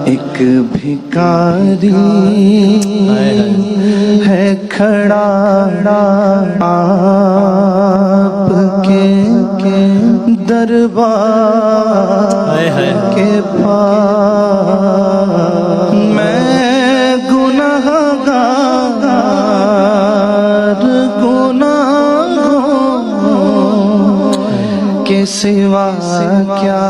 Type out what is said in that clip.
एक भिखारी है खड़ा आपके दरबार के पास। मैं गुनाहगार गुनाहों के सिवा क्या